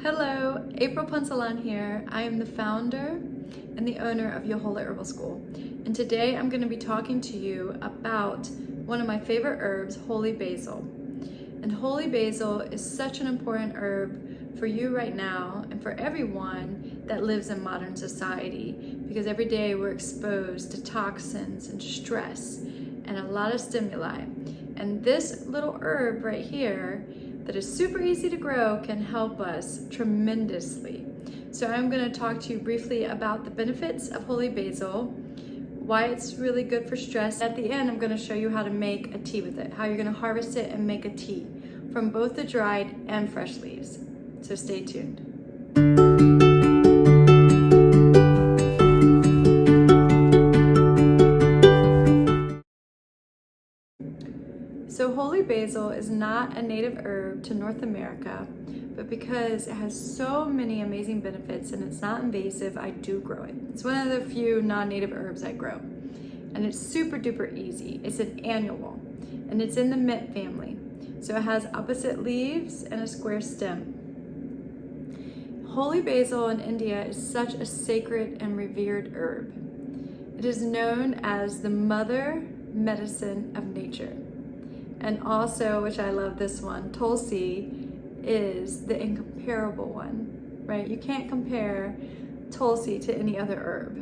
Hello, April Punsaln here. I am the founder and the owner of Your Holy Herbal School. And today I'm going to be talking to you about one of my favorite herbs, Holy Basil. And Holy Basil is such an important herb for you right now and for everyone that lives in modern society, because every day we're exposed to toxins and stress and a lot of stimuli. And this little herb right here that is super easy to grow can help us tremendously. So I'm going to talk to you briefly about the benefits of Holy Basil, why it's really good for stress. At the end, I'm going to show you how to make a tea with it, how you're going to harvest it and make a tea from both the dried and fresh leaves. So stay tuned. So Holy Basil is not a native herb to North America, but because it has so many amazing benefits and it's not invasive, I do grow it. It's one of the few non-native herbs I grow. And it's super duper easy. It's an annual, and it's in the mint family. So it has opposite leaves and a square stem. Holy Basil in India is such a sacred and revered herb. It is known as the mother medicine of nature. And also, which I love this one, Tulsi is the incomparable one, right? You can't compare Tulsi to any other herb.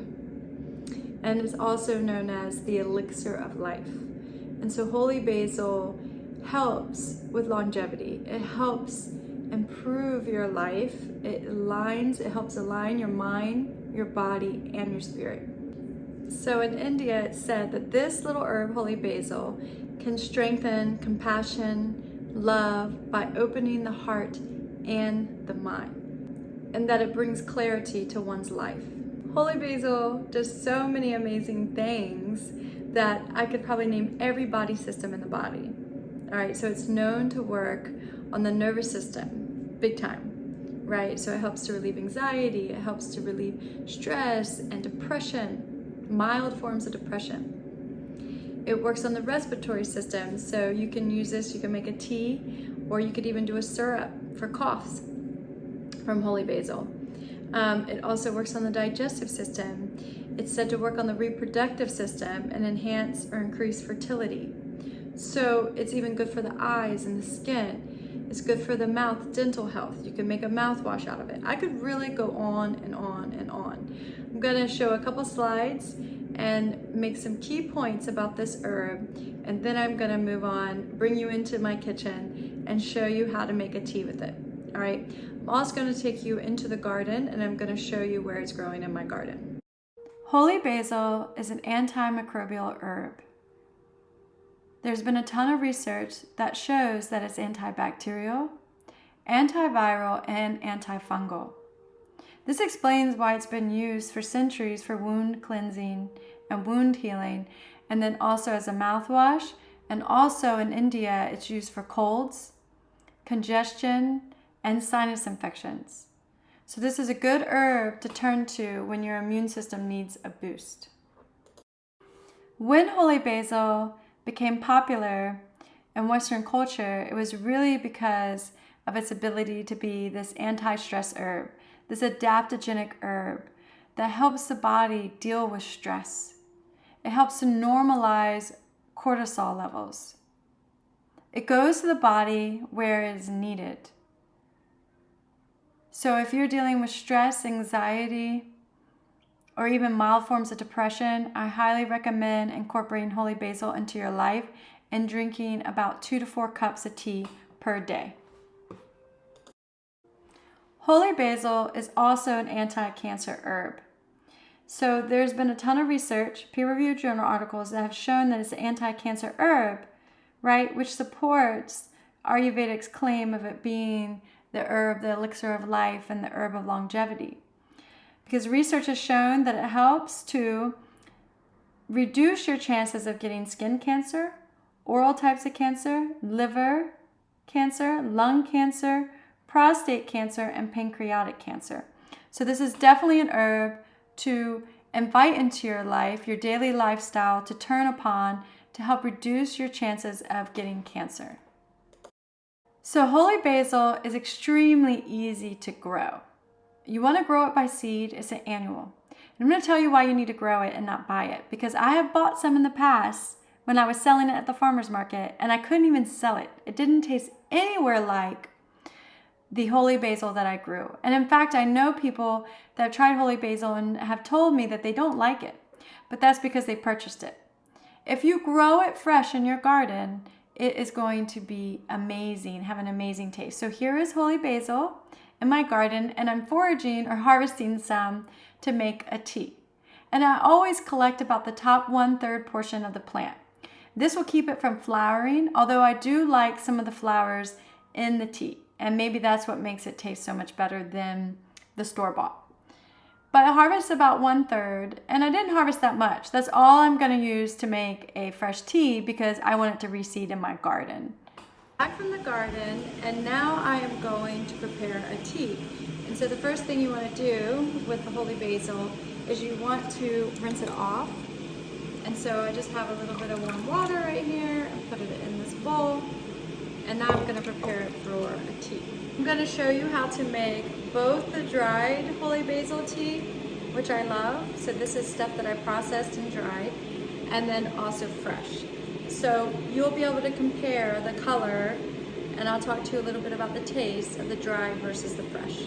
And it's also known as the elixir of life. And so Holy Basil helps with longevity. It helps improve your life. It helps align your mind, your body, and your spirit. So in India, it's said that this little herb, Holy Basil, can strengthen compassion, love by opening the heart and the mind, and that it brings clarity to one's life. Holy Basil does so many amazing things that I could probably name every body system in the body. All right, so it's known to work on the nervous system, big time, right? So it helps to relieve anxiety, it helps to relieve stress and depression, mild forms of depression. It works on the respiratory system, so you can use this, you can make a tea, or you could even do a syrup for coughs from Holy Basil. It also works on the digestive system. It's said to work on the reproductive system and enhance or increase fertility. So it's even good for the eyes and the skin. It's good for the mouth, dental health. You can make a mouthwash out of it. I could really go on and on and on. I'm gonna show a couple slides and make some key points about this herb, and then I'm gonna move on, bring you into my kitchen and show you how to make a tea with it. All right, I'm also gonna take you into the garden and I'm gonna show you where it's growing in my garden. Holy Basil is an antimicrobial herb. There's been a ton of research that shows that it's antibacterial, antiviral, and antifungal. This explains why it's been used for centuries for wound cleansing and wound healing, and then also as a mouthwash, and also in India it's used for colds, congestion, and sinus infections. So this is a good herb to turn to when your immune system needs a boost. When Holy Basil became popular in Western culture, it was really because of its ability to be this anti-stress herb, this adaptogenic herb that helps the body deal with stress. It helps to normalize cortisol levels. It goes to the body where it is needed. So if you're dealing with stress, anxiety, or even mild forms of depression, I highly recommend incorporating Holy Basil into your life and drinking about 2 to 4 cups of tea per day. Holy Basil is also an anti-cancer herb. So there's been a ton of research, peer-reviewed journal articles that have shown that it's an anti-cancer herb, right, which supports Ayurvedic's claim of it being the herb, the elixir of life, and the herb of longevity. Because research has shown that it helps to reduce your chances of getting skin cancer, oral types of cancer, liver cancer, lung cancer, prostate cancer, and pancreatic cancer. So this is definitely an herb to invite into your life, your daily lifestyle, to turn upon to help reduce your chances of getting cancer. So holy basil is extremely easy to grow. You want to grow it by seed. It's an annual. And I'm going to tell you why you need to grow it and not buy it, because I have bought some in the past when I was selling it at the farmer's market and I couldn't even sell it. It didn't taste anywhere like the holy basil that I grew. And in fact, I know people that have tried holy basil and have told me that they don't like it, but that's because they purchased it. If you grow it fresh in your garden, it is going to be amazing, have an amazing taste. So here is holy basil in my garden, and I'm foraging or harvesting some to make a tea. And I always collect about the top 1/3 portion of the plant. This will keep it from flowering, although I do like some of the flowers in the tea. And maybe that's what makes it taste so much better than the store-bought. But I harvest about 1/3, and I didn't harvest that much. That's all I'm going to use to make a fresh tea because I want it to reseed in my garden. Back from the garden, and now I am going to prepare a tea. And so the first thing you want to do with the holy basil is you want to rinse it off. And so I just have a little bit of warm water right here and put it in this bowl. And now I'm going to prepare it for a tea. I'm going to show you how to make both the dried holy basil tea, which I love. So this is stuff that I processed and dried, and then also fresh. So you'll be able to compare the color, and I'll talk to you a little bit about the taste of the dried versus the fresh.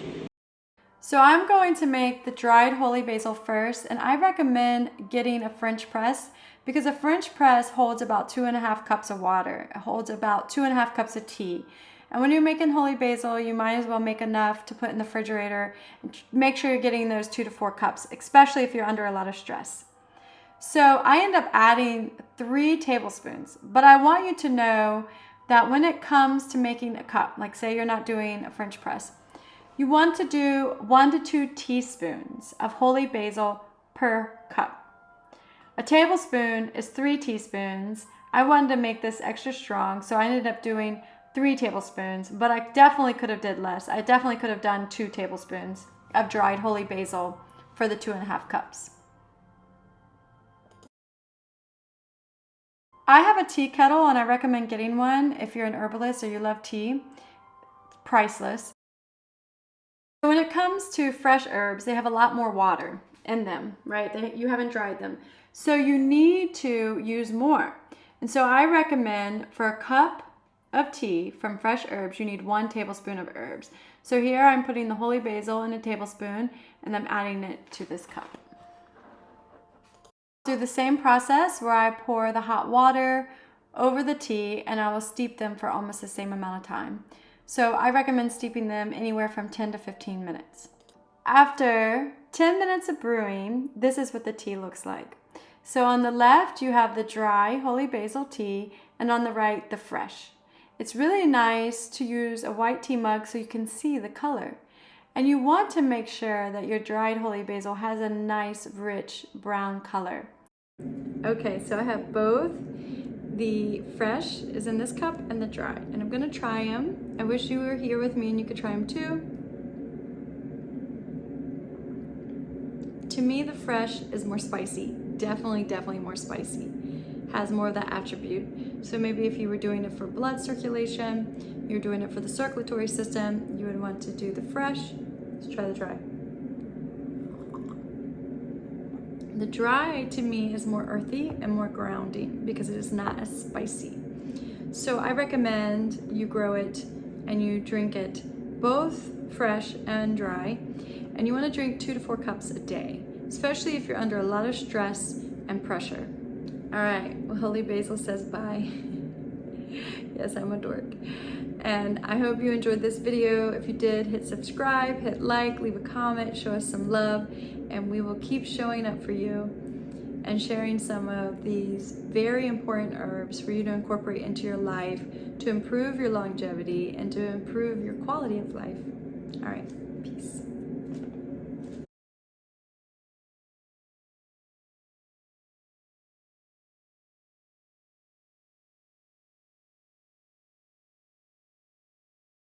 So I'm going to make the dried holy basil first, and I recommend getting a French press because a French press holds about 2.5 cups of water. It holds about 2.5 cups of tea. And when you're making holy basil, you might as well make enough to put in the refrigerator. Make sure you're getting those 2 to 4 cups, especially if you're under a lot of stress. So I end up adding 3 tablespoons, but I want you to know that when it comes to making a cup, like say you're not doing a French press, you want to do 1 to 2 teaspoons of holy basil per cup. A tablespoon is 3 teaspoons. I wanted to make this extra strong, so I ended up doing 3 tablespoons, but I definitely could have did less. I definitely could have done 2 tablespoons of dried holy basil for the 2.5 cups. I have a tea kettle, and I recommend getting one if you're an herbalist or you love tea. It's priceless. When it comes to fresh herbs, they have a lot more water in them, right? You haven't dried them. So you need to use more. And so I recommend for a cup of tea from fresh herbs, you need 1 tablespoon of herbs. So here I'm putting the holy basil in a tablespoon, and I'm adding it to this cup. Do the same process where I pour the hot water over the tea, and I will steep them for almost the same amount of time. So I recommend steeping them anywhere from 10 to 15 minutes. After 10 minutes of brewing, this is what the tea looks like. So on the left, you have the dry holy basil tea, and on the right, the fresh. It's really nice to use a white tea mug so you can see the color. And you want to make sure that your dried holy basil has a nice, rich brown color. Okay, so I have both. The fresh is in this cup and the dry, and I'm gonna try them. I wish you were here with me and you could try them too. To me, the fresh is more spicy. Definitely more spicy. Has more of that attribute. So maybe if you were doing it for blood circulation, you're doing it for the circulatory system, you would want to do the fresh. Let's try the dry. The dry to me is more earthy and more grounding because it is not as spicy. So I recommend you grow it and you drink it both fresh and dry. And you want to drink 2 to 4 cups a day, especially if you're under a lot of stress and pressure. All right, well, holy basil says bye. Yes, I'm a dork. And I hope you enjoyed this video. If you did, hit subscribe, hit like, leave a comment, show us some love, and we will keep showing up for you and sharing some of these very important herbs for you to incorporate into your life to improve your longevity and to improve your quality of life. All right, peace.